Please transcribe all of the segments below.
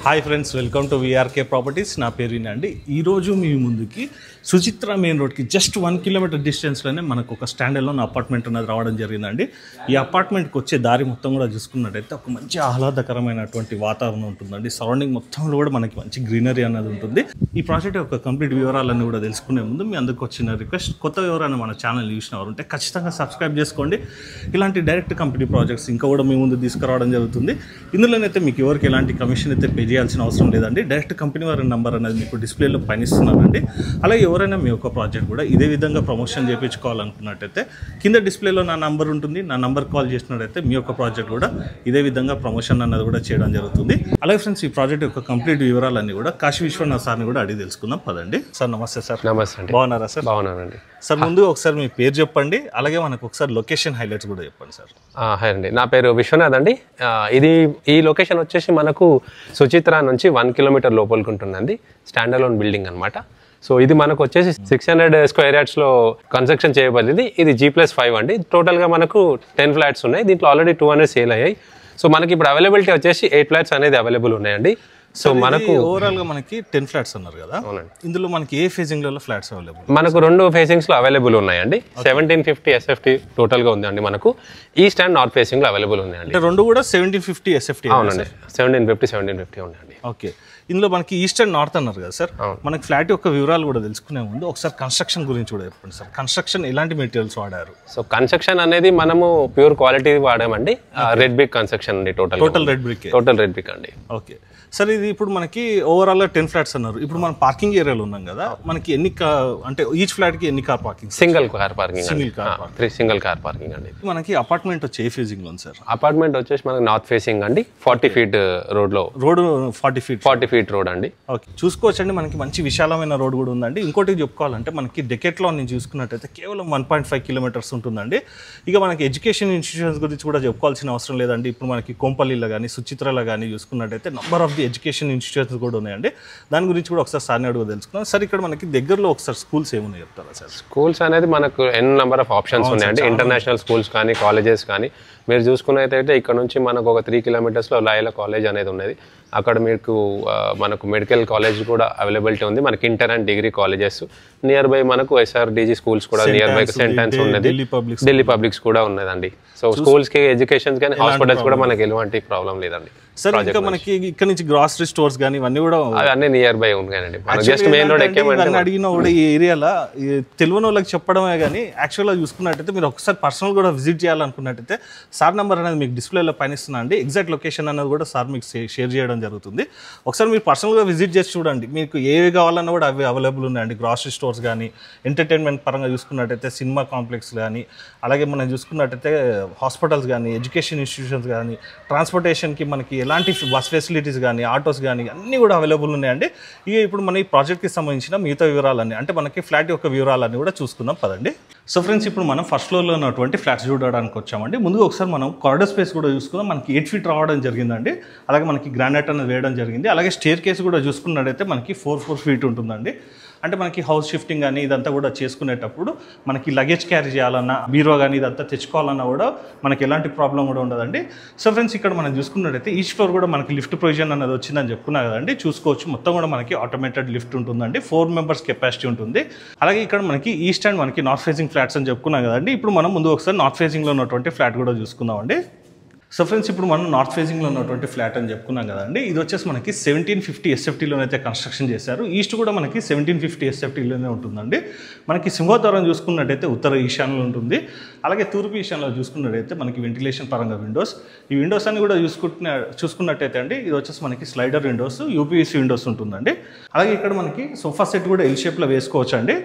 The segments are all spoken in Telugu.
Hi friends, welcome to VRK properties. నా పేరు వినండి. ఈరోజు మీ ముందుకి సుచిత్ర మెయిన్ రోడ్కి జస్ట్ 1 కిలోమీటర్ డిస్టెన్స్లోనే మనకు ఒక స్టాండ్ అలోన్ అపార్ట్మెంట్ అనేది రావడం జరిగిందండి. ఈ అపార్ట్మెంట్కి వచ్చే దారి మొత్తం కూడా చూసుకున్నట్టయితే ఒక మంచి ఆహ్లాదకరమైనటువంటి వాతావరణం ఉంటుందండి. సరౌండింగ్ మొత్తంలో కూడా మనకి మంచి గ్రీనరీ అనేది ఉంటుంది. ఈ ప్రాజెక్ట్ యొక్క కంప్లీట్ వివరాలన్నీ కూడా తెలుసుకునే ముందు మీ అందరికి వచ్చిన రిక్వెస్ట్, కొత్త వివరాన్ని మన ఛానల్ చూసినవారు ఉంటే ఖచ్చితంగా సబ్స్క్రైబ్ చేసుకోండి. ఇలాంటి డైరెక్ట్ కంపెనీ ప్రాజెక్ట్స్ ఇంకా కూడా మీ ముందు తీసుకురావడం జరుగుతుంది. ఇందులోనైతే మీకు ఎవరికి ఎలాంటి కమిషన్ అయితే పే చేయాల్సిన అవసరం లేదండి. డైరెక్ట్ కంపెనీ వారి నెంబర్ అనేది మీకు డిస్ప్లేలో పనిస్తున్నానండి. అలాగే ఎవరైనా మీ యొక్క ప్రాజెక్ట్ కూడా ఇదే విధంగా ప్రమోషన్ చేయించుకోవాలనుకున్నట్టయితే కింద డిస్ప్లేలో నా నంబర్ ఉంటుంది. నా నంబర్ కాల్ చేసినట్టయితే మీ యొక్క ప్రాజెక్ట్ కూడా ఇదే విధంగా ప్రమోషన్ అన్నది కూడా చేయడం జరుగుతుంది. అలాగే ఫ్రెండ్స్, ఈ ప్రాజెక్ట్ యొక్క కంప్లీట్ వివరాలన్నీ కూడా కాశీ విశ్వనాథ్ సార్ని కూడా అడిగి తెలుసుకుందాం. పదండి. సార్ నమస్తే. సార్ నమస్తే అండి. బాగున్నారా సార్? బాగున్నానండి. సార్ ముందు ఒకసారి మీ పేరు చెప్పండి, అలాగే మనకు ఒకసారి లొకేషన్ హైలైట్స్ కూడా చెప్పండి సార్. హాయ్ అండి, నా పేరు విశ్వనాథ్ అండి. ఈ లొకేషన్ వచ్చేసి మనకు సుచిత్ర నుంచి 1 కిలోమీటర్ లోపలికి ఉంటుందండి. స్టాండ్ అలోన్ బిల్డింగ్ అనమాట. సో ఇది మనకు వచ్చేసి 600 స్క్వేర్ యార్డ్స్లో కన్స్ట్రక్షన్ చేయబడింది. ఇది G+5 అండి. టోటల్గా మనకు 10 ఫ్లాట్స్ ఉన్నాయి. దీంట్లో ఆల్రెడీ 200 సేల్ అయ్యాయి. సో మనకి ఇప్పుడు అవైలబిలిటీ వచ్చేసి 8 ఫ్లాట్స్ అనేది అవైలబుల్ ఉన్నాయండి. సో మనకు ఓవరాల్ గా మనకి 10 ఫ్లాట్స్ అన్నారు కదా. ఇందులో మనకి ఏ ఫేజింగ్ లో ఫ్లాట్స్ అవైలబుల్? మనకు 2 ఫేసింగ్స్ లో అవైలబుల్ ఉన్నాయండి. 1750 SFT టోటల్ గా ఉందండి. మనకు ఈస్ట్ అండ్ నార్త్ ఫేసింగ్ లో అవైలబుల్ ఉన్నాయండి. రెండు కూడా 1750 SFT. అవునండి, 1750 ఉన్నాయండి. ఓకే. ఇందులో మనకి ఈస్ట్ అండ్ నార్త్ అన్నారు కదా సార్. మనకి ఫ్లాట్ యొక్క వివరాలు కూడా తెలుసుకునే ముందు ఒకసారి కన్స్ట్రక్షన్ గురించి కూడా చెప్పండి సార్. కన్స్ట్రక్షన్ ఎలాంటి మెటీరియల్స్ వాడారు? సో కన్స్ట్రక్షన్ అనేది మనము ప్యూర్ క్వాలిటీ వాడామండి. రెడ్ బ్రిక్ కన్స్ట్రక్షన్ అండి. టోటల్ రెడ్ బ్రిక్ అండి. ఓకే సార్, ఇది ఇప్పుడు మనకి ఓవరాల్ గా 10 ఫ్లాట్స్ అన్నారు. ఇప్పుడు మనం పార్కింగ్ ఏరియాలో ఉన్నాం కదా, మనకి ఎన్ని అంటే ఈచ్ ఫ్లాట్ కి ఎన్ని car parking? Single car parking అండి. మనకి అపార్ట్మెంట్ వచ్చి ఏ ఫేజింగ్ లో సార్? అపార్ట్మెంట్ వచ్చేసి మనకి నార్త్ ఫేసింగ్ అండి. 40 ఫీట్ రోడ్ 40 ఫీట్ రోడ్ అండి. ఓకే, చూసుకోవచ్చండి. మనకి మంచి విశాలమైన రోడ్ కూడా ఉందండి. ఇంకోటి చెప్పుకోవాలంటే మనకి డెకెట్లో నుంచి చూసుకున్నట్టయితే కేవలం 1.5 కిలోమీటర్స్ ఉంటుందండి. ఇక మనకి ఎడ్యుకేషన్ ఇన్స్టిట్యూషన్స్ గురించి కూడా చెప్పుకోవాల్సిన అవసరం లేదండి. ఇప్పుడు మనకి కోంపల్లిలో కానీ సుచిత్రలో కానీ చూసుకున్నట్టయితే number of the education institutions కూడా ఉన్నాయండి. దాని గురించి కూడా ఒకసారి సార్ని అడుగు తెలుసుకున్నాం. సార్, ఇక్కడ మనకి దగ్గరలో ఒకసారి స్కూల్స్ ఏమున్నాయి చెప్తారా సార్? స్కూల్స్ అనేది మనకు నెంబర్ ఆఫ్ ఆప్షన్స్ ఉన్నాయండి. ఇంటర్నేషనల్ స్కూల్స్ కానీ కాలేజెస్ కానీ మీరు చూసుకున్నట్టయితే ఇక్కడ నుంచి మనకు ఒక 3 కిలోమీటర్స్లో లాయలా కాలేజ్ అనేది ఉన్నది. అక్కడ మీకు మనకు మెడికల్ కాలేజ్ కూడా అవైలబిలిటీ ఉంది. మనకి inter and degree colleges near by మనకు SRDG స్కూల్స్ కూడా నియర్ బై సెంట్ ఆన్స్ ఉన్నది. ఢిల్లీ పబ్లిక్స్ కూడా ఉన్నదండి. సో స్కూల్స్ కి ఎడ్యుకేషన్ కానీ హాస్పిటల్స్ కూడా మనకి ఎలాంటి ప్రాబ్లం లేదండి. సార్, ఇంకా మనకి ఇక్కడ నుంచి గ్రాసరీ స్టోర్స్ కానీ ఇవన్నీ కూడా అన్నీ నియర్ బై ఉన్నాయండి. జస్ట్ మెయిన్ రోడ్ ఎక్కేమంటే అడిగినా కూడా ఈ ఏరియాలో తెలియని వాళ్ళకి చెప్పడమే కానీ యాక్చువల్గా చూసుకున్నట్టయితే మీరు ఒకసారి పర్సనల్ కూడా విజిట్ చేయాలనుకున్నట్టయితే సార్ నెంబర్ అనేది మీకు డిస్ప్లేలో పైన అండి. ఎగ్జాక్ట్ లొకేషన్ అనేది కూడా సార్ మీకు షేర్ చేయడం జరుగుతుంది. ఒకసారి మీరు పర్సనల్గా విజిట్ చేసి చూడండి. మీకు ఏవి కావాలన్నా కూడా అవి అవైలబుల్ ఉన్నాయండి. గ్రాసరీ స్టోర్స్ కానీ, ఎంటర్టైన్మెంట్ పరంగా చూసుకున్నట్టయితే సినిమా కాంప్లెక్స్ కానీ, అలాగే మనం చూసుకున్నట్టయితే హాస్పిటల్స్ కానీ, ఎడ్యుకేషన్ ఇన్స్టిట్యూషన్స్ కానీ, ట్రాన్స్పోర్టేషన్కి మనకి ఎలాంటి బస్ ఫెసిలిటీస్ కానీ, ఆటోస్ కానీ అన్నీ కూడా అవైలబుల్ ఉన్నాయండి. ఇక ఇప్పుడు మన ఈ ప్రాజెక్ట్కి సంబంధించిన మిగతా వివరాలన్నీ అంటే మనకి ఫ్లాట్ యొక్క వివరాలన్నీ కూడా చూసుకుందాం పదండి. సో ఫ్రెండ్స్, ఇప్పుడు మనం ఫస్ట్ ఫ్లోర్లో ఉన్నటువంటి ఫ్లాట్స్ చూడడానికి వచ్చామండి. ముందుగా ఒకసారి మనం కారిడార్ స్పేస్ కూడా చూసుకుందాం. మనకి 8 ఫీట్ రావడం జరిగిందండి. అలాగే మనకి గ్రానైట్ అనేది వేయడం జరిగింది. అలాగే స్టేర్ కేస్ కూడా చూసుకున్నట్టయితే మనకి 4 ఫీట్ ఉంటుందండి. అంటే మనకి హౌస్ షిఫ్టింగ్ కానీ ఇదంతా కూడా చేసుకునేటప్పుడు మనకి లగేజ్ క్యారీ చేయాలన్నా, బీరో కానీ ఇదంతా తెచ్చుకోవాలన్నా కూడా మనకి ఎలాంటి ప్రాబ్లం కూడా ఉండదండి. సో ఫ్రెండ్స్, ఇక్కడ మనం చూసుకున్నట్టయితే ఈచ్ ఫ్లోర్ కూడా మనకి లిఫ్ట్ ప్రొవిజన్ అనేది వచ్చిందని చెప్పుకున్నా కదండి. చూసుకోవచ్చు, మొత్తం కూడా మనకి ఆటోమేటెడ్ లిఫ్ట్ ఉంటుందండి. 4 మెంబర్స్ కెపాసిటీ ఉంటుంది. అలాగే ఇక్కడ మనకి ఈస్ట్ అండ్ మనకి నార్త్ ఫేసింగ్ ఫ్లాట్స్ అని చెప్పుకున్నాం కదండి. ఇప్పుడు మనం ముందు ఒకసారి నార్త్ ఫేసింగ్లో ఉన్నటువంటి ఫ్లాట్ కూడా చూసుకుందామండి. సో ఫ్రెండ్స్, ఇప్పుడు మనం నార్త్ ఫేసింగ్లో ఉన్నటువంటి ఫ్లాట్ అని చెప్పుకున్నాం కదండి. ఇది వచ్చేసి మనకి 1750 SFTలోనైతే కన్స్ట్రక్షన్ చేశారు. ఈస్ట్ కూడా మనకి 1750 SFTలోనే ఉంటుందండి. మనకి సింహద్వారం చూసుకున్నట్టయితే ఉత్తర ఈశాన్యంలో ఉంటుంది. అలాగే తూర్పు ఈశాన్యంలో చూసుకున్నట్టయితే మనకి వెంటిలేషన్ పరంగా విండోస్, ఈ విండోస్ అన్ని కూడా చూసుకున్నట్టయితే అండి ఇది వచ్చేసి మనకి స్లైడర్ విండోస్, UPVC విండోస్ ఉంటుందండి. అలాగే ఇక్కడ మనకి సోఫా సెట్ కూడా ఎల్ షేప్లో వేసుకోవచ్చు అండి.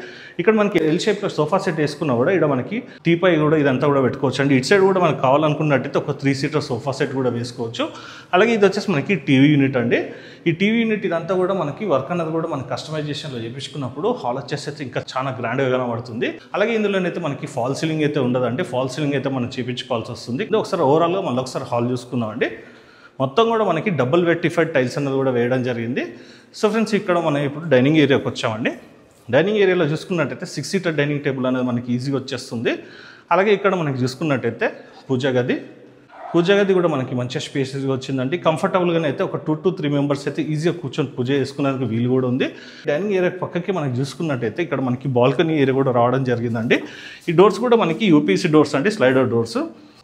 ఇక్కడ మనకి ఎల్ షేప్లో సోఫా సెట్ వేసుకున్నా కూడా ఇక్కడ మనకి టీపై కూడా ఇదంతా కూడా పెట్టుకోవచ్చు అండి. ఇటు సైడ్ కూడా మనకు కావాలనుకున్నట్టయితే ఒక 3 సీటర్ సోఫా సెట్ కూడా వేసుకోవచ్చు. అలాగే ఇది వచ్చేసి మనకి టీవీ యూనిట్ అండి. ఈ టీవీ యూనిట్ ఇదంతా కూడా మనకి వర్క్ అనేది కూడా మనకి కస్టమైజేషన్లో చేయించుకున్నప్పుడు హాల్ వచ్చేసి ఇంకా చాలా గ్రాండ్గా కనబడుతుంది. అలాగే ఇందులోనైతే మనకి ఫాల్ సీలింగ్ అయితే ఉండదండి. ఫాల్ సీలింగ్ అయితే మనం చేయించుకోవాల్సి వస్తుంది. ఇది ఒకసారి ఓవరాల్గా మళ్ళీ ఒకసారి హాల్ చూసుకుందామండి. మొత్తం కూడా మనకి డబుల్ వెట్టిఫైడ్ టైల్స్ అనేది కూడా వేయడం జరిగింది. సో ఫ్రెండ్స్, ఇక్కడ మనం ఇప్పుడు డైనింగ్ ఏరియాకి వచ్చామండి. డైనింగ్ ఏరియాలో చూసుకున్నట్టయితే 6 సీటర్ డైనింగ్ టేబుల్ అనేది మనకి ఈజీగా వచ్చేస్తుంది. అలాగే ఇక్కడ మనకి చూసుకున్నట్టయితే పూజా గది, పూజ గది కూడా మనకి మంచిగా స్పేసెస్గా వచ్చిందండి. కంఫర్టబుల్గానే అయితే ఒక 2 to 3 మెంబర్స్ అయితే ఈజీగా కూర్చొని పూజ చేసుకునేందుకు వీలు కూడా ఉంది. డైనింగ్ ఏరియా పక్కకి మనకి చూసుకున్నట్టయితే ఇక్కడ మనకి బాల్కనీ ఏరియా కూడా రావడం జరిగిందండి. ఈ డోర్స్ కూడా మనకి యూపీసీ డోర్స్ అండి, స్లైడర్ డోర్స్.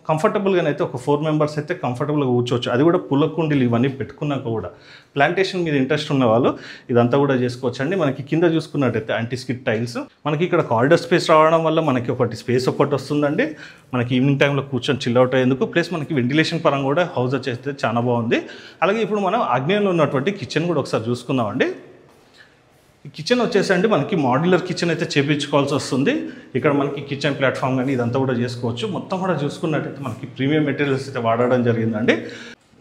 కంఫర్టబుల్గానే అయితే ఒక 4 మెంబర్స్ అయితే కంఫర్టబుల్గా కూర్చోవచ్చు. అది కూడా పుల్ల కుండీలు ఇవన్నీ పెట్టుకున్నాక కూడా ప్లాంటేషన్ మీద ఇంట్రెస్ట్ ఉన్న వాళ్ళు ఇదంతా కూడా చేసుకోవచ్చు అండి. మనకి కింద చూసుకున్నట్టయితే యాంటీస్కిడ్ టైల్స్, మనకి ఇక్కడ కారిడార్ స్పేస్ రావడం వల్ల మనకి స్పేస్ ఒకటి వస్తుందండి. మనకి ఈవినింగ్ టైంలో కూర్చొని చిల్ అవుట్ అయ్యేందుకు, ప్లస్ మనకి వెంటిలేషన్ పరంగా కూడా హౌస్ వచ్చేస్తే చాలా బాగుంది. అలాగే ఇప్పుడు మనం ఆగ్నేయంలో ఉన్నటువంటి కిచెన్ కూడా ఒకసారి చూసుకుందామండి. ఈ కిచెన్ వచ్చేసండి మనకి మాడ్యులర్ కిచెన్ అయితే చేయించుకోవాల్సి వస్తుంది. ఇక్కడ మనకి కిచెన్ ప్లాట్ఫామ్ కానీ ఇదంతా కూడా చేసుకోవచ్చు. మొత్తం కూడా చూసుకున్నట్టయితే మనకి ప్రీమియం మెటీరియల్స్ అయితే వాడడం జరిగిందండి.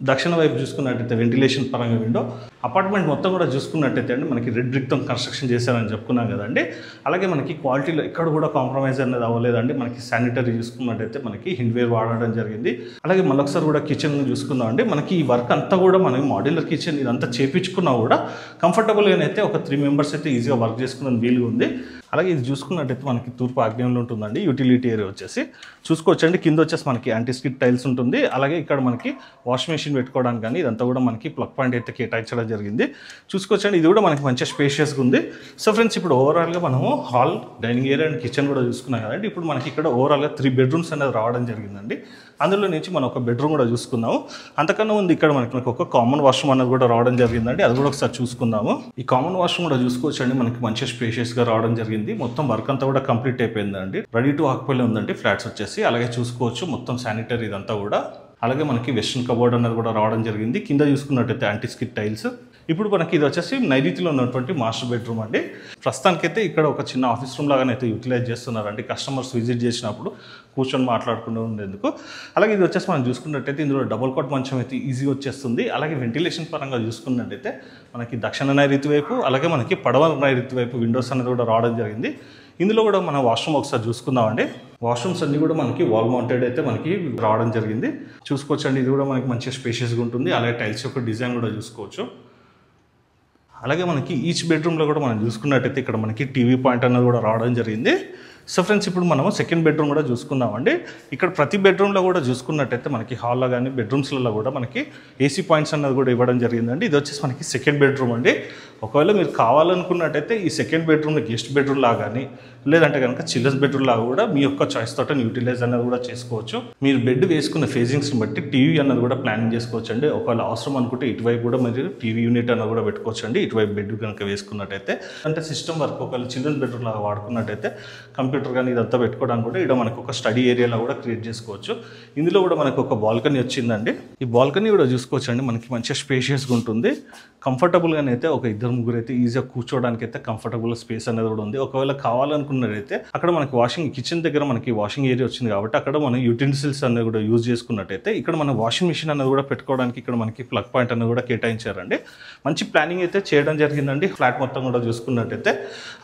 దక్షిణ వైపు చూసుకున్నట్టయితే వెంటిలేషన్ పరంగా విండో, అపార్ట్మెంట్ మొత్తం కూడా చూసుకున్నట్టయితే అండి మనకి రెడ్ బ్రిక్తో కన్స్ట్రక్షన్ చేశారని చెప్పుకున్నాం కదండి. అలాగే మనకి క్వాలిటీలో ఎక్కడ కూడా కాంప్రమైజ్ అనేది అవ్వలేదండి. మనకి శానిటరీ చూసుకున్నట్టయితే మనకి హిండ్వేర్ వాడడం జరిగింది. అలాగే మరొకసారి కూడా కిచెన్ చూసుకుందాం అండి. మనకి ఈ వర్క్ అంతా కూడా మనకి మాడ్యులర్ కిచెన్ ఇదంతా చేయించుకున్నా కూడా కంఫర్టబుల్గానైతే ఒక 3 మెంబర్స్ అయితే ఈజీగా వర్క్ చేసుకున్న వీలుగా ఉంది. అలాగే ఇది చూసుకున్నట్టయితే మనకి తూర్పు ఆగ్నేయంలో ఉంటుందండి. యూటిలిటీ ఏరియా వచ్చేసి చూసుకోవచ్చండి. కింద వచ్చేసి మనకి యాంటీస్కిడ్ టైల్స్ ఉంటుంది. అలాగే ఇక్కడ మనకి వాష్ మెషిన్ పెట్టుకోవడానికి కానీ ఇదంతా కూడా మనకి ప్లగ్ పాయింట్ అయితే కేటాయించడం జరిగింది. చూసుకోవచ్చండి, ఇది కూడా మనకి మంచిగా స్పేషియస్గా ఉంది. సో ఫ్రెండ్స్, ఇప్పుడు ఓవరాల్గా మనము hall, dining area and kitchen కూడా చూసుకున్నాం కదండి. ఇప్పుడు మనకి ఇక్కడ ఓవరాల్గా 3 బెడ్రూమ్స్ అనేది రావడం జరిగిందండి. అందులో నుంచి మనం ఒక బెడ్రూమ్ కూడా చూసుకుందాము. అంతకన్నా ముందు ఇక్కడ మనకి ఒక కామన్ వాష్రూమ్ అనేది కూడా రావడం జరిగిందండి. అది కూడా ఒకసారి చూసుకుందాము. ఈ కామన్ వాష్రూమ్ కూడా చూసుకోవచ్చండి, మనకి మంచిగా స్పేషియస్గా రావడం జరిగింది. మొత్తం వర్క్ అంతా కూడా కంప్లీట్ అయిపోయిందండి. రెడీ టు ఆక్యుపై ఉందండి ఫ్లాట్స్ వచ్చేసి. అలాగే చూసుకోవచ్చు మొత్తం శానిటరీ ఇదంతా కూడా. అలాగే మనకి వెస్ట్రన్ కబోర్డ్ అనేది కూడా రావడం జరిగింది. కింద చూసుకున్నట్టయితే యాంటీస్కిడ్ టైల్స్. ఇప్పుడు మనకి ఇది వచ్చేసి నైరుతిలో ఉన్నటువంటి మాస్టర్ బెడ్రూమ్ అండి. ప్రస్తుతానికైతే ఇక్కడ ఒక చిన్న ఆఫీస్ రూమ్ లాగానే అయితే యూటిలైజ్ చేస్తున్నారండి కస్టమర్స్ విజిట్ చేసినప్పుడు కూర్చొని మాట్లాడుకుంటూ ఉండేందుకు. అలాగే ఇది వచ్చేసి మనం చూసుకున్నట్టయితే ఇందులో డబుల్ కాట్ మంచం అయితే ఈజీగా వచ్చేస్తుంది. అలాగే వెంటిలేషన్ పరంగా చూసుకున్నట్టయితే మనకి దక్షిణ నైరుతి వైపు, అలాగే మనకి పడవ నైరుతి వైపు విండోస్ అనేది కూడా రావడం జరిగింది. ఇందులో కూడా మనం వాష్రూమ్ ఒకసారి చూసుకుందామండి. వాష్రూమ్స్ అన్ని కూడా మనకి వాల్ మౌంటెడ్ అయితే మనకి రావడం జరిగింది. చూసుకోవచ్చండి, ఇది కూడా మనకి మంచిగా స్పేషియస్గా ఉంటుంది. అలాగే టైల్స్ యొక్క డిజైన్ కూడా చూసుకోవచ్చు. అలాగే మనకి ఈచ్ బెడ్రూమ్లో కూడా మనం చూసుకున్నట్టయితే ఇక్కడ మనకి టీవీ పాయింట్ అనేది కూడా రావడం జరిగింది. సో ఫ్రెండ్స్, ఇప్పుడు మనము సెకండ్ బెడ్రూమ్ కూడా చూసుకుందామండి. ఇక్కడ ప్రతి బెడ్రూమ్లో కూడా చూసుకున్నట్టయితే మనకి హాల్లో కానీ బెడ్రూమ్స్లలో కూడా మనకి ఏసీ పాయింట్స్ అన్నది కూడా ఇవ్వడం జరిగిందండి. ఇది వచ్చేసి మనకి సెకండ్ బెడ్రూమ్ అండి. ఒకవేళ మీరు కావాలనుకున్నట్టయితే ఈ సెకండ్ బెడ్రూమ్ని గెస్ట్ బెడ్రూమ్ లాగా కానీ, లేదంటే కనుక చిల్డ్రన్స్ బెడ్రూమ్ లాగా కూడా మీ యొక్క చాయిస్ తోట యూటిలైజ్ అనేది కూడా చేసుకోవచ్చు. మీరు బెడ్ వేసుకున్న ఫేజింగ్స్ని బట్టి టీవీ అన్నది కూడా ప్లానింగ్ చేసుకోవచ్చు అండి. ఒకవేళ అవసరం అనుకుంటే ఇటువైపు కూడా మీరు టీవీ యూనిట్ అన్నది కూడా పెట్టుకోవచ్చు అండి. ఇటువైపు బెడ్ కనుక వేసుకున్నట్టయితే, అంటే సిస్టమ్ వర్క్ ఒకవేళ చిల్డ్రన్స్ బెడ్రూమ్ లాగా వాడుకున్నట్టయితే కంప్యూటర్ కానీ ఇదంతా పెట్టుకోవడానికి కూడా ఇక్కడ మనకు ఒక స్టడీ ఏరియాలో కూడా క్రియేట్ చేసుకోవచ్చు. ఇందులో కూడా మనకు ఒక బాల్కనీ వచ్చిందండి. ఈ బాల్కనీ కూడా చూసుకోవచ్చు అండి, మనకి మంచిగా స్పేషియస్గా ఉంటుంది. కంఫర్టబుల్గానే అయితే ఒక 2-3 అయితే ఈజీగా కూర్చోవడానికి అయితే కంఫర్టబుల్ స్పేస్ అనేది కూడా ఉంది. ఒకవేళ కావాలనుకున్నట్టయితే అక్కడ మనకి కిచెన్ దగ్గర మనకి వాషింగ్ ఏరియా వచ్చింది కాబట్టి అక్కడ మనం యూటెన్సిల్స్ అనేది కూడా యూజ్ చేసుకున్నట్టయితే ఇక్కడ మన వాషింగ్ మిషన్ అనేది కూడా పెట్టుకోవడానికి ఇక్కడ మనకి ప్లగ్ పాయింట్ అనేది కూడా కేటాయించారండి. మంచి ప్లానింగ్ అయితే చేయడం జరిగిందండి ఫ్లాట్ మొత్తం కూడా చూసుకున్నట్టయితే.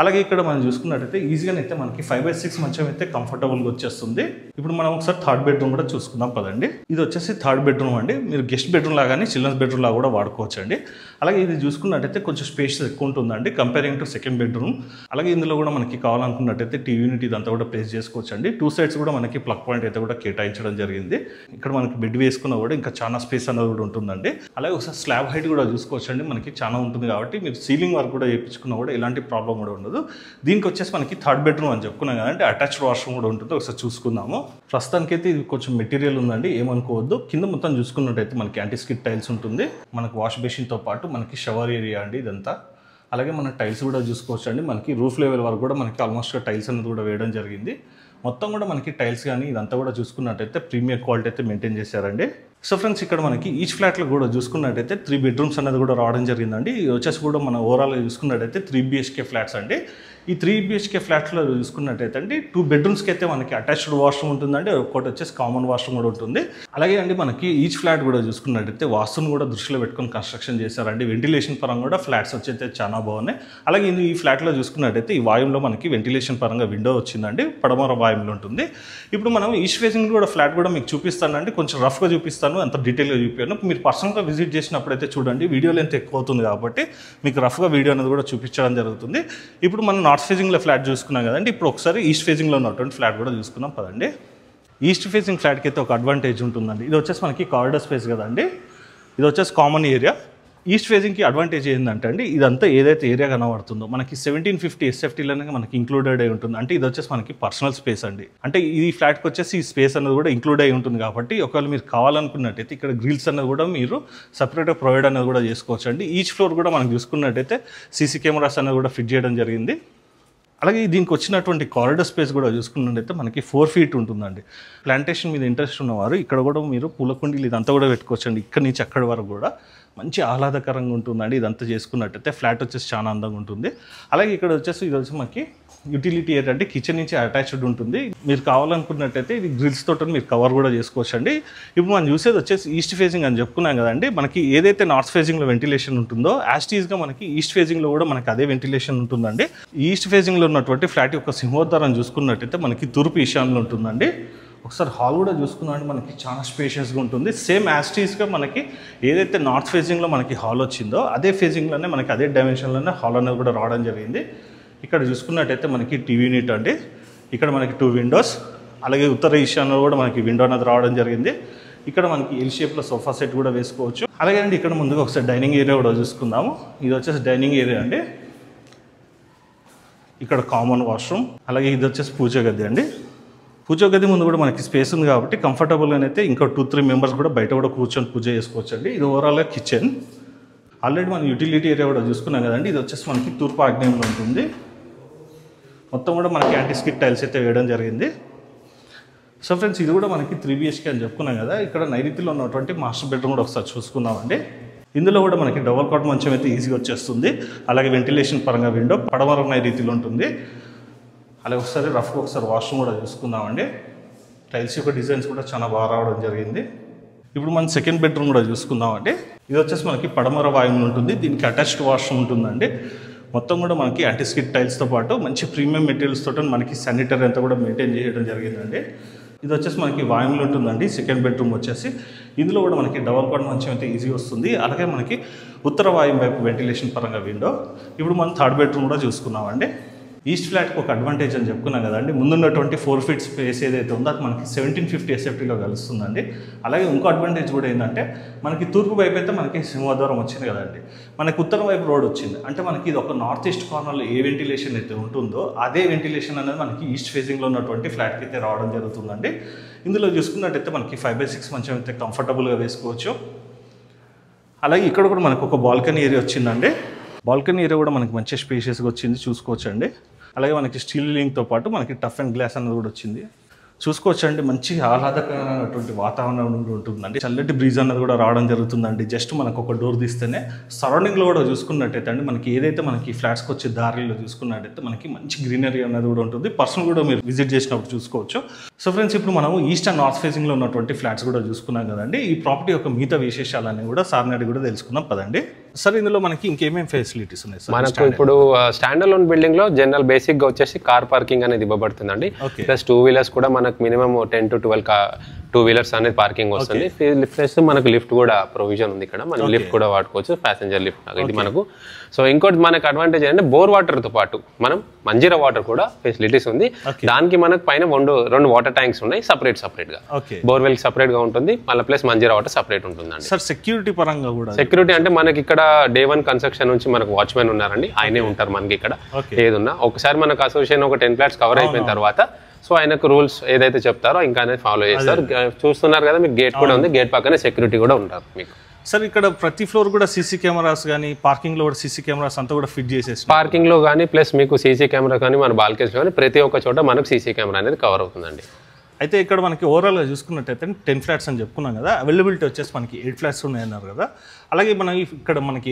అలాగే ఇక్కడ మనం చూసుకున్నట్టయితే ఈజీగా అయితే మనకి 5/6 మంచం అయితే కంఫర్టబుల్గా వచ్చేస్తుంది. ఇప్పుడు మనం ఒకసారి థర్డ్ బెడ్రూమ్ కూడా చూసుకుందాం పదండి. ఇది వచ్చేసి థర్డ్ బెడ్రూమ్ అండి. మీరు గెస్ట్ బెడ్రూమ్ లాగానే చిల్డ్రన్స్ బెడ్రూమ్ లాగా కూడా వాడుకోవచ్చు అండి. అలాగే ఇది చూసుకున్నట్టయితే కొంచెం స్పేస్ ఎక్కువ ఉంటుందండి కంపేరింగ్ టు సెకండ్ బెడ్రూమ్. అలాగే ఇందులో కూడా మనకి కావాలనుకున్నట్టయితే టీవీ యూనిట్ ఇదంతా కూడా ప్లేస్ చేసుకోవచ్చు అండి. 2 సైడ్స్ కూడా మనకి ప్లగ్ పాయింట్ అయితే కూడా కేటాయించడం జరిగింది. ఇక్కడ మనకి బెడ్ వేసుకున్నా కూడా ఇంకా చాలా స్పేస్ అనేది కూడా ఉంటుందండి. అలాగే ఒకసారి స్లాబ్ హైట్ కూడా చూసుకోవచ్చు అండి, మనకి చాలా ఉంటుంది కాబట్టి మీరు సీలింగ్ వర్క్ కూడా చేయించుకున్నా కూడా ఎలాంటి ప్రాబ్లం కూడా ఉండదు. దీనికి వచ్చేసి మనకి థర్డ్ బెడ్రూమ్ అని చెప్పుకున్నాం కదంటే అటాచ్డ్ వాష్రూమ్ కూడా ఉంటుంది. ఒకసారి చూసుకుందాము. ప్రస్తుతానికైతే ఇది కొంచెం మెటీరియల్ ఉందండి, ఏమనుకోవద్దు. కింద మొత్తం చూసుకున్నట్టయితే మనకి యాంటీస్కిడ్ టైల్స్ ఉంటుంది. మనకి వాష్ బేసిన్తో పాటు మనకి షవర్ ఏరియా అండి ఇదంతా. అలాగే మన టైల్స్ కూడా చూసుకోవచ్చు అండి, మనకి రూఫ్ లెవెల్ వరకు కూడా మనకి ఆల్మోస్ట్ టైల్స్ అనేది కూడా వేయడం జరిగింది. మొత్తం కూడా మనకి టైల్స్ కానీ ఇదంతా కూడా చూసుకున్నట్టయితే ప్రీమియం క్వాలిటీ అయితే మెయింటైన్ చేశారండి. సో ఫ్రెండ్స్, ఇక్కడ మనకి ఈచ్ ఫ్లాట్లో కూడా చూసుకున్నట్టయితే 3 బెడ్రూమ్స్ అనేది కూడా రావడం జరిగిందండి. ఇది వచ్చేసి కూడా మన ఓవరాల్గా చూసుకున్నట్టయితే 3 BHK ఫ్లాట్స్ అండి. ఈ 3 BHK ఫ్లాట్లో చూసుకున్నట్టయితే అండి 2 బెడ్రూమ్స్కి అయితే మనకి అటాచ్డ్ వాష్రూమ్ ఉంటుందండి, ఒకటి వచ్చేసి కామన్ వాష్రూమ్ కూడా ఉంటుంది. అలాగే అండి మనకి ఈచ్ ఫ్లాట్ కూడా చూసుకున్నట్టయితే వాస్తుని కూడా దృష్టిలో పెట్టుకొని కన్స్ట్రక్షన్ చేశారండి. వెంటిలేషన్ పరంగా కూడా ఫ్లాట్స్ వచ్చైతే చాలా బాగున్నాయి. అలాగే ఈ ఫ్లాట్లో చూసుకున్నట్టయితే ఈ వాయువులో మనకి వెంటిలేషన్ పరంగా విండో వచ్చిందండి, పడమర వాయువులో ఉంటుంది. ఇప్పుడు మనం ఈస్ట్ ఫేసింగ్ కూడా ఫ్లాట్ కూడా మీకు చూపిస్తానండి, కొంచెం రఫ్గా చూపిస్తాను, అంత డీటెయిల్గా చూపాను. మీరు పర్సనల్గా విజిట్ చేసినప్పుడైతే చూడండి, వీడియో లెంత్ ఎక్కువ అవుతుంది కాబట్టి మీకు రఫ్గా వీడియో అనేది కూడా చూపించడం జరుగుతుంది. ఇప్పుడు మనం నార్త్ ఫేజింగ్లో ఫ్లాట్ చూసుకున్నాం కదండి, ఇప్పుడు ఒకసారి ఈస్ట్ ఫేజింగ్లో ఉన్నటువంటి ఫ్లాట్ కూడా చూసుకున్నాం పదండి. ఈస్ట్ ఫేసింగ్ ఫ్లాట్కి అయితే ఒక అడ్వాంటేజ్ ఉంటుందండి. ఇది వచ్చేసి మనకి కారిడార్ స్పేస్ కదండి, ఇది వచ్చేసి కామన్ ఏరియా. ఈస్ట్ ఫేసింగ్కి అడ్వాంటేజ్ ఏంటంటే అండి, ఇదంతా ఏదైతే ఏరియా కనబడుతుందో మనకి 1750 SFTలోనే మనకి ఇంక్లూడెడ్ అయి ఉంటుంది. అంటే ఇది వచ్చేసి మనకి పర్సనల్ స్పేస్ అండి. అంటే ఈ ఫ్లాట్కి వచ్చేసి ఈ స్పేస్ అనేది కూడా ఇంక్లూడ్ అయి ఉంటుంది కాబట్టి ఒకవేళ మీరు కావాలనుకున్నట్టయితే ఇక్కడ గ్రిల్స్ అనేది కూడా మీరు సపరేట్గా ప్రొవైడ్ అనేది కూడా చేసుకోవచ్చు అండి. ఈచ్ ఫ్లోర్ కూడా మనం చూసుకున్నట్టయితే సీసీ కెమెరాస్ అనేది కూడా ఫిట్ చేయడం జరిగింది. అలాగే దీనికి వచ్చినటువంటి కారిడార్ స్పేస్ కూడా చూసుకున్నట్టయితే మనకి 4 feet ఉంటుందండి. ప్లాంటేషన్ మీద ఇంట్రెస్ట్ ఉన్నవారు ఇక్కడ కూడా మీరు పూల కుండీలు ఇదంతా కూడా పెట్టుకోవచ్చు అండి. ఇక్కడ నుంచి అక్కడి వరకు కూడా మంచి ఆహ్లాదకరంగా ఉంటుందండి. ఇదంతా చేసుకున్నట్టయితే ఫ్లాట్ వచ్చేసి చాలా అందంగా ఉంటుంది. అలాగే ఇక్కడ వచ్చేసి ఇది వచ్చి మనకి యూటిలిటీ ఏరియా అంటే కిచెన్ నుంచి అటాచ్డ్ ఉంటుంది. మీరు కావాలనుకున్నట్టయితే ఇది గ్రిల్స్ తోటి మీరు కవర్ కూడా చేసుకోవచ్చు అండి. ఇప్పుడు మనం చూసేది వచ్చేసి ఈస్ట్ ఫేసింగ్ అని చెప్పుకున్నాం కదండి. మనకి ఏదైతే నార్త్ ఫేసింగ్లో వెంటిలేషన్ ఉంటుందో యాస్టీస్గా మనకి ఈస్ట్ ఫేసింగ్లో కూడా మనకి అదే వెంటిలేషన్ ఉంటుందండి. ఈస్ట్ ఫేసింగ్లో ఉన్నటువంటి ఫ్లాట్ యొక్క సింహోద్వారం చూసుకున్నట్టయితే మనకి తూర్పు ఈశాన్యంలో ఉంటుందండి. ఒకసారి హాల్ కూడా చూసుకున్నామంటే మనకి చాలా స్పేషియస్గా ఉంటుంది. సేమ్ యాస్టీస్గా మనకి ఏదైతే నార్త్ ఫేసింగ్లో మనకి హాల్ వచ్చిందో అదే ఫేసింగ్లోనే మనకి అదే డైమెన్షన్లోనే హాల్ అనేది కూడా రావడం జరిగింది. ఇక్కడ చూసుకున్నట్టయితే మనకి టీవీ యూనిట్ అండి, ఇక్కడ మనకి 2 windows, అలాగే ఉత్తర ఈశాన్యంలో కూడా మనకి విండో అనేది రావడం జరిగింది. ఇక్కడ మనకి ఎల్ షేప్లో సోఫా సెట్ కూడా వేసుకోవచ్చు. అలాగే అండి ఇక్కడ ముందుగా ఒకసారి డైనింగ్ ఏరియా కూడా చూసుకుందాము. ఇది వచ్చేసి డైనింగ్ ఏరియా అండి. ఇక్కడ కామన్ వాష్రూమ్, అలాగే ఇది వచ్చేసి పూజ గది అండి. పూజ గది ముందు కూడా మనకి స్పేస్ ఉంది కాబట్టి కంఫర్టబుల్గా అయితే ఇంకా 2-3 members కూడా బయట కూడా కూర్చొని పూజ చేసుకోవచ్చు అండి. ఇది ఓవరాల్గా కిచెన్. ఆల్రెడీ మనం యూటిలిటీ ఏరియా కూడా చూసుకున్నాం కదండి. ఇది వచ్చేసి మనకి తూర్పు ఆగ్నేయంలో ఉంటుంది. మొత్తం కూడా మనకి యాంటీ స్కిడ్ టైల్స్ అయితే వేయడం జరిగింది. సో ఫ్రెండ్స్ ఇది కూడా మనకి 3 BHK అని చెప్పుకున్నాం కదా. ఇక్కడ నైరుతిలో ఉన్నటువంటి మాస్టర్ బెడ్రూమ్ కూడా ఒకసారి చూసుకుందామండి. ఇందులో కూడా మనకి డబల్ కాట్ మంచం అయితే ఈజీగా వచ్చేస్తుంది. అలాగే వెంటిలేషన్ పరంగా విండో పడమర నైరుతిలో ఉంటుంది. అలాగే ఒకసారి రఫ్గా ఒకసారి వాష్రూమ్ కూడా చూసుకుందామండి. టైల్స్ యొక్క డిజైన్స్ కూడా చాలా బాగా రావడం జరిగింది. ఇప్పుడు మనం సెకండ్ బెడ్రూమ్ కూడా చూసుకుందామండి. ఇది వచ్చేసి మనకి పడమర వాయువులు ఉంటుంది. దీనికి అటాచ్డ్ వాష్రూమ్ ఉంటుందండి. మొత్తం కూడా మనకి యాంటీ స్కిడ్ టైల్స్తో పాటు మంచి ప్రీమియం మెటీరియల్స్ తోటి మనకి శానిటరీ అంతా కూడా మెయింటైన్ చేయడం జరిగిందండి. ఇది వచ్చేసి మనకి వాయువులు ఉంటుందండి. సెకండ్ బెడ్రూమ్ వచ్చేసి ఇందులో కూడా మనకి డబల్ కాట్ మంచం అయితే ఈజీ వస్తుంది. అలాగే మనకి ఉత్తర వాయువు వైపు వెంటిలేషన్ పరంగా విండో. ఇప్పుడు మనం థర్డ్ బెడ్రూమ్ కూడా చూసుకున్నామండి. ఈస్ట్ ఫ్లాట్కి ఒక అడ్వాంటేజ్ అని చెప్పుకున్నాం కదండి. ముందున్నటువంటి 4 feet స్పేస్ ఏదైతే ఉందో అది మనకి 1750 SFTలో కలుస్తుందండి. అలాగే ఇంకో అడ్వాంటేజ్ కూడా ఏంటంటే మనకి తూర్పు వైపు అయితే మనకి సింహద్వారం వచ్చింది కదండి. మనకి ఉత్తరం వైపు రోడ్ వచ్చింది. అంటే మనకి ఇది ఒక నార్త్ ఈస్ట్ కార్నర్లో ఏ వెంటిలేషన్ అయితే ఉంటుందో అదే వెంటిలేషన్ అనేది మనకి ఈస్ట్ ఫేసింగ్లో ఉన్నటువంటి ఫ్లాట్కి అయితే రావడం జరుగుతుందండి. ఇందులో చూసుకున్నట్టయితే మనకి 5/6 మంచం అయితే కంఫర్టబుల్గా వేసుకోవచ్చు. అలాగే ఇక్కడ కూడా మనకు ఒక బాల్కనీ ఏరియా వచ్చిందండి. బాల్కనీ ఏరియా కూడా మనకి మంచి స్పేషియస్గా వచ్చింది, చూసుకోవచ్చు అండి. అలాగే మనకి స్టీల్ లింక్తో పాటు మనకి టఫ్ అండ్ గ్లాస్ అనేది కూడా వచ్చింది, చూసుకోవచ్చు అండి. మంచి ఆహ్లాదకరమైనటువంటి వాతావరణం ఉంటుందండి. చల్లటి బ్రీజ్ అన్నది కూడా రావడం జరుగుతుందండి. జస్ట్ మనకు ఒక డోర్ తీస్తేనే సరౌండింగ్లో కూడా చూసుకున్నట్టయితే అండి మనకి ఏదైతే మనకి ఫ్లాట్స్కి వచ్చే దారిలో చూసుకున్నట్టయితే మనకి మంచి గ్రీనరీ అనేది కూడా ఉంటుంది. పర్సనల్ కూడా మీరు విజిట్ చేసినప్పుడు చూసుకోవచ్చు. సో ఫ్రెండ్స్ ఇప్పుడు మనం ఈస్ట్ అండ్ నార్త్ ఫేసింగ్లో ఉన్నటువంటి ఫ్లాట్స్ కూడా చూసుకున్నాం కదండి. ఈ ప్రాపర్టీ యొక్క మిగతా విశేషాలన్నీ కూడా సార్ని అడిగి కూడా తెలుసుకుందాం పదండి. సార్ ఇందులో మనకి ఇంకేమేమి ఫెసిలిటీస్ ఉన్నాయి సార్? మనకు ఇప్పుడు స్టాండ్ అలోన్ బిల్డింగ్ లో జనరల్ బేసిక్ గా వచ్చేసి కార్ పార్కింగ్ అనేది ఇవ్వబడుతుందండి. ప్లస్ 2 wheelers కూడా మనకు మినిమం 10 to 12 2 wheelers అనేది పార్కింగ్ వస్తుంది. ప్లస్ మనకు లిఫ్ట్ కూడా ప్రొవిజన్ ఉంది. ఇక్కడ మనం లిఫ్ట్ కూడా వాడుకోవచ్చు, ప్యాసింజర్ లిఫ్ట్ ఇది మనకు. సో ఇంకోటి మనకు అడ్వాంటేజ్ ఏంటంటే బోర్ వాటర్ తో పాటు మనం మంజీరా వాటర్ కూడా ఫెసిలిటీస్ ఉంది. దానికి మనకు పైన 2 వాటర్ ట్యాంక్స్ ఉన్నాయి సపరేట్ గా. బోర్వెల్ సపరేట్ గా ఉంటుంది, మళ్ళీ ప్లస్ మంజీరా వాటర్ సపరేట్ ఉంటుందండి. సార్ సెక్యూరిటీ పరంగా కూడా? సెక్యూరిటీ అంటే మనకి ఇక్కడ Day 1 కన్స్ట్రక్షన్ నుంచి మనకు వాచ్మెన్ ఉన్నారండి, ఆయనే ఉంటారు మనకి ఇక్కడ ఏదున్నా. ఒకసారి మనకు అసోసియేషన్ ఒక 10 flats కవర్ అయిపోయిన తర్వాత సో ఆయనకు రూల్స్ ఏదైతే చెప్తారో ఇంకా అనేది ఫాలో చేస్తారు. చూస్తున్నారు కదా మీకు గేట్ కూడా ఉంది, గేట్ పక్కనే సెక్యూరిటీ కూడా ఉంటారు మీకు. సార్ ఇక్కడ ప్రతి ఫ్లోర్ కూడా సీసీ కెమెరాస్ కానీ పార్కింగ్ లో కూడా సీసీ కెమెరాస్ అంతా కూడా ఫిట్ చేసేసి పార్కింగ్ లో కానీ ప్లస్ మీకు సీసీ కెమెరా కానీ మన బాల్కనీస్ కానీ ప్రతి ఒక్క చోట మనకు సీసీ కెమెరా అనేది కవర్ అవుతుందండి. అయితే ఇక్కడ మనకి ఓవరాల్గా చూసుకున్నట్టయితే 10 flats అని చెప్పుకున్నాం కదా. అవైలబిలిటీ వచ్చేసి మనకి 8 flats ఉన్నాయన్నారు కదా. అలాగే మనం ఇక్కడ మనకి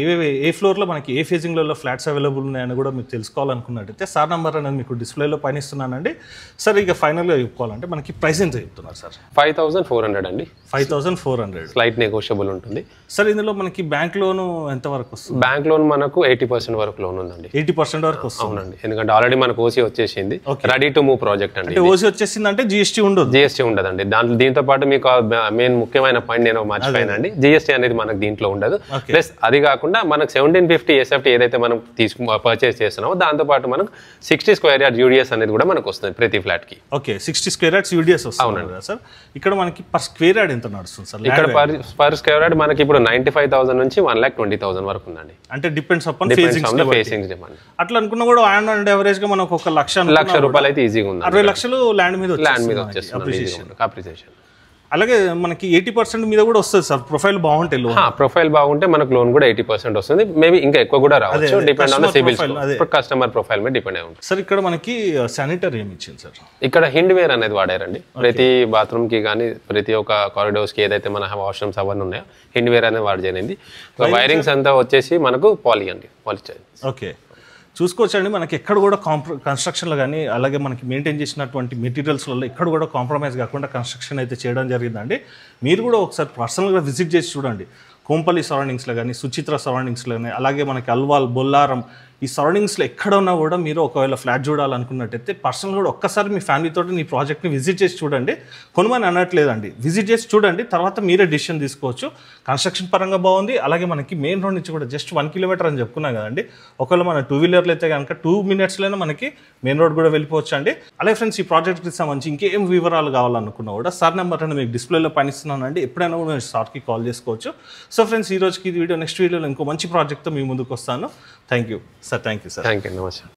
ఏ ఫ్లోర్లో మనకి ఏ ఫేజింగ్లలో ఫ్లాట్స్ అవైలబుల్ ఉన్నాయని కూడా మీకు తెలుసుకోవాలనుకున్నట్టయితే సార్ నెంబర్ అనేది మీకు డిస్ప్లేలో పైన ఇస్తున్నానండి. సార్ ఇక ఫైనల్గా చెప్పుకోవాలంటే మనకి ప్రైస్ ఎంత చెప్తున్నారు సార్? 5400 అండి. 5400 స్లైట్ నెగోషియబుల్ ఉంటుంది సార్. ఇందులో మనకి బ్యాంక్ లోన్ ఎంత వరకు వస్తుంది? బ్యాంక్ లోన్ మనకు 80% వరకు లోన్ ఉందండి. 80% వరకు వస్తుంది? అవునండి, ఎందుకంటే ఆల్రెడీ మనకు ఓసీ వచ్చేసింది, రెడీ టు మూవ్ ప్రాజెక్ట్ అండి. ఓసీ వచ్చేసింది అంటే జిఎస్టీ ఉండదు? జిఎస్టీ ఉండదండి. దీంతో పాటు మీకు మెయిన్ ముఖ్యమైన పాయింట్ నేను మర్చిపోయానండి, జిఎస్టీ అనేది మనకు దీంట్లో ఉండదు. ఉండదు. ప్లస్ అది కాకుండా మనకు 1750 ఎస్ఎఫ్టీ ఏదైతే మనం పర్చేస్ చేస్తున్నామో దాంతో పాటు మనకు 60 స్క్వేర్ యార్డ్ యూడిఎస్ అనేది కూడా మనకు వస్తుంది ప్రతి ఫ్లాట్ కి. ఓకే, 60 స్క్వేర్ యార్డ్స్ యూడిఎస్ వస్తుంది కదా సార్. ఇక్కడ మనకి పర్ స్క్వేర్ యార్డ్ ఎంత నడుస్తుంది సార్? ఇక్కడ పర్ స్క్వేర్ యార్డ్ మనకి ఇప్పుడు 95,000 నుంచి 1,20,000 వరకు ఉందండి. అంటే డిపెండ్స్ అపాన్ ఫేసింగ్ డిమాండ్. అట్లా అనుకున్నా కూడా ఆన్ యావరేజ్ గా మనకు ₹1,00,000 రూపాయలు అయితే ఈజీగా ఉంది. 60 లక్షలు ల్యాండ్ మీద అప్రిసియేషన్. అలాగే మనకి 80% మీద కూడా వస్తుంది సార్, ప్రొఫైల్ బాగుంటే లోన్. ప్రొఫైల్ బాగుంటే మనకు లోన్ కూడా 80% వస్తుంది, మేబీ ఇంకా ఎక్కువ కూడా రావచ్చు, depend on CIBIL score, customer profile మీద డిపెండ్ అయి ఉంటుంది. సార్ ఇక్కడ మనకి శానిటరీ ఏమి ఇచ్చింది సార్? ఇక్కడ హిండ్ వేర్ అనేది వాడారండి. ప్రతి బాత్రూమ్ కి కానీ ప్రతి ఒక్క కారిడోర్స్ కి ఏదైతే మన వాష్రూమ్స్ అవన్నీ ఉన్నాయో హిండ్ వేర్ అనేది వాడి జరిగింది. వైరింగ్స్ అంతా వచ్చేసి మనకు పాలీ అండి, పాలిస్టైరీన్. ఓకే, చూసుకోవచ్చండి మనకి ఎక్కడ కూడా కన్స్ట్రక్షన్లో కానీ అలాగే మనకి మెయింటైన్ చేసినటువంటి మెటీరియల్స్లలో ఎక్కడ కూడా కాంప్రమైజ్ కాకుండా కన్స్ట్రక్షన్ అయితే చేయడం జరిగిందండి. మీరు కూడా ఒకసారి పర్సనల్గా విజిట్ చేసి చూడండి. కోంపల్లి సరౌండింగ్స్లో కానీ, సుచిత్ర సరౌండింగ్స్లో కానీ, అలాగే మనకి అల్వాల్, బొల్లారం ఈ సరౌండింగ్స్లో ఎక్కడ ఉన్నా కూడా మీరు ఒకవేళ ఫ్లాట్ చూడాలనుకున్నట్టయితే పర్సనల్ కూడా ఒక్కసారి మీ ఫ్యామిలీతో నీ ప్రాజెక్ట్ని విజిట్ చేసి చూడండి. కొనుమని అనట్లేదండి, విజిట్ చేసి చూడండి, తర్వాత మీరే డిసిషన్ తీసుకోవచ్చు. కన్స్ట్రక్షన్ పరంగా బాగుంది. అలాగే మనకి మెయిన్ రోడ్ నుంచి కూడా జస్ట్ 1 కిలోమీటర్ అని చెప్పుకున్నాం కదండి. ఒకవేళ మన 2 వీలర్లు అయితే కనుక 2 మినిట్స్లోనే మనకి మెయిన్ రోడ్ కూడా వెళ్ళిపోవచ్చు అండి. అలాగే ఫ్రెండ్స్, ఈ ప్రాజెక్ట్కి సంబంధించి ఇంకేం వివరాలు కావాలనుకున్నా కూడా సార్ నెంబర్ అని మీకు డిస్ప్లేలో పనిస్తున్నానండి. ఎప్పుడైనా కూడా మీరు సార్కి కాల్ చేసుకోవచ్చు. సో ఫ్రెండ్స్, ఈ రోజుకి ఇది వీడియో. నెక్స్ట్ వీడియోలో ఇంకో మంచి ప్రాజెక్ట్తో మీ ముందుకు వస్తాను. Thank you sir. Thank you sir. Thank you. నమస్తే.